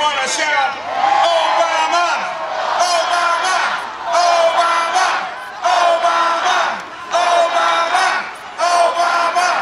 want to shout, Obama, Obama, Obama, Obama, Obama, Obama.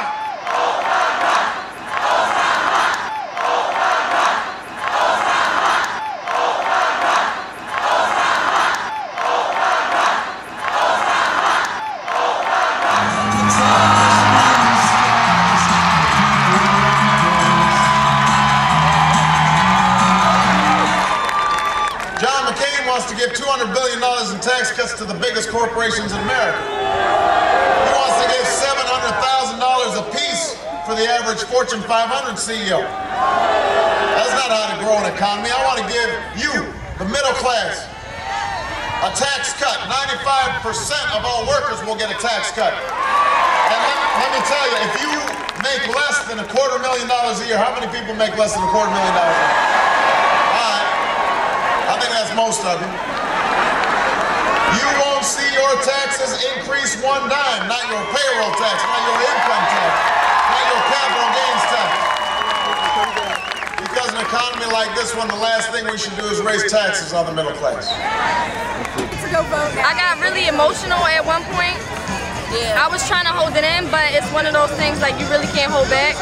John McCain wants to give $200 billion in tax cuts to the biggest corporations in America. He wants to give $700,000 apiece for the average Fortune 500 CEO. That's not how to grow an economy. I want to give you, the middle class, a tax cut. 95% of all workers will get a tax cut. And let me tell you, if you make less than $250,000 a year, how many people make less than $250,000 a year? I think that's most of you. You won't see your taxes increase one dime, not your payroll tax, not your income tax, not your capital gains tax. Because an economy like this one, the last thing we should do is raise taxes on the middle class. I got really emotional at one point. I was trying to hold it in, but it's one of those things like you really can't hold back.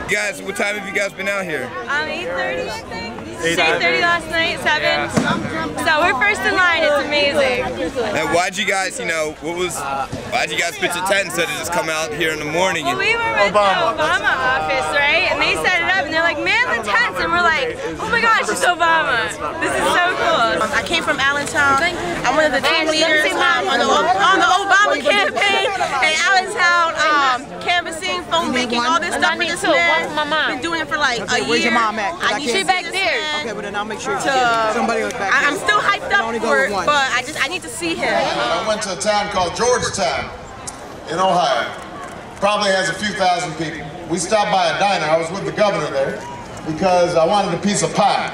Guys, what time have you guys been out here? 8:30, I think. 8:30 last night, 7. So we're first in line. It's amazing. And why'd you guys, why'd you guys pitch a tent instead of just come out here in the morning? Well, we were with the Obama office, right? And they set it up, and they're like, man, the tents. And we're like, oh my gosh, it's Obama. This is so cool. I came from Allentown. I'm one of the team leaders on the Obama campaign in Allentown, canvassing, phone banking, all this stuff for this man. Been doing it for like a year. Where's your mom at? I need She's back there. Okay, but then I'll make sure you get somebody else back there. I'm still hyped up for it, but I need to see him. I went to a town called Georgetown in Ohio. Probably has a few thousand people. We stopped by a diner. I was with the governor there because I wanted a piece of pie.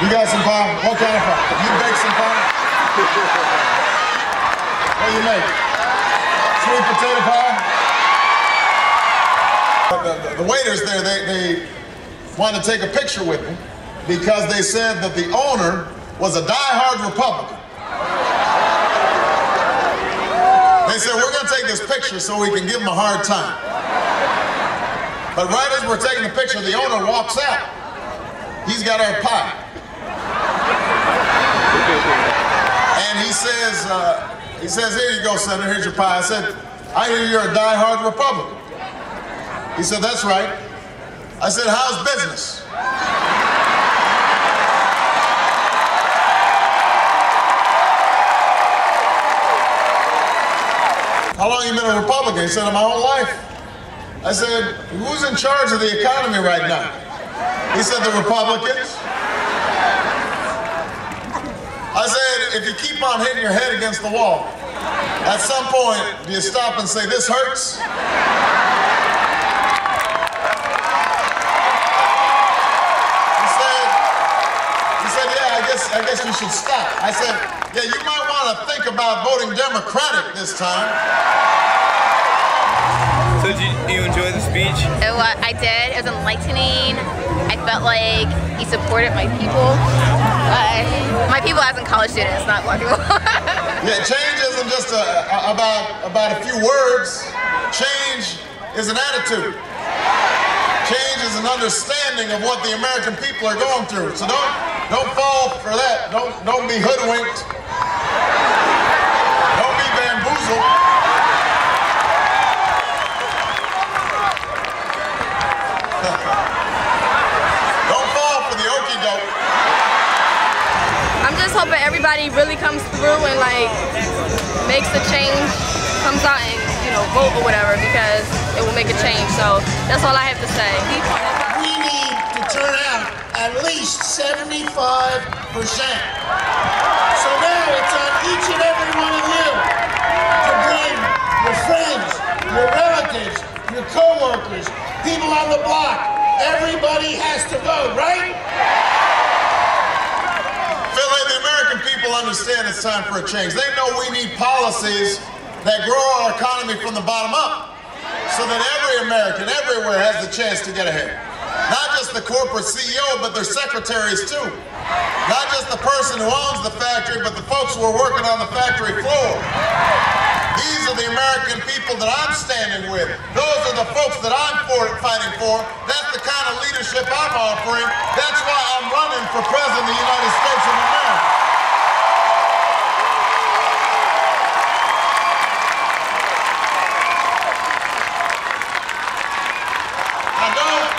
You got some pie? What kind of pie? You bake some pie? What do you make? Sweet potato pie? The waiters there, they wanted to take a picture with me because they said that the owner was a die-hard Republican. They said, we're going to take this picture so we can give him a hard time. But right as we're taking the picture, the owner walks out. He's got our pie. And he says, here you go, Senator, here's your pie. I said, I hear you're a die-hard Republican. He said, that's right. I said, how's business? How long you been a Republican? He said, my whole life. I said, who's in charge of the economy right now? He said, the Republicans. I said, if you keep on hitting your head against the wall, at some point, do you stop and say, this hurts? I guess you should stop. I said, yeah, you might want to think about voting Democratic this time. So did you enjoy the speech? I did. It was enlightening. I felt like he supported my people. My people as in college students, not black people. Yeah, change isn't just about a few words. Change is an attitude. Change is an understanding of what the American people are going through. So don't fall for that. Don't be hoodwinked. Don't be bamboozled. Don't fall for the okie doke. I'm just hoping everybody really comes through and like makes the change, comes out and vote or whatever, because it will make a change. So that's all I have to say. We need to turn out at least 75%. So now it's on each and every one of you to bring your friends, your relatives, your co-workers, people on the block. Everybody has to vote, right? Philly, the American people understand understand it's time for a change. They know we need policies that grow our economy from the bottom up so that every American, everywhere, has the chance to get ahead. Not just the corporate CEO, but their secretaries too. Not just the person who owns the factory, but the folks who are working on the factory floor. These are the American people that I'm standing with. Those are the folks that I'm fighting for. That's the kind of leadership I'm offering. That's why I'm running for President of the United States of America. I know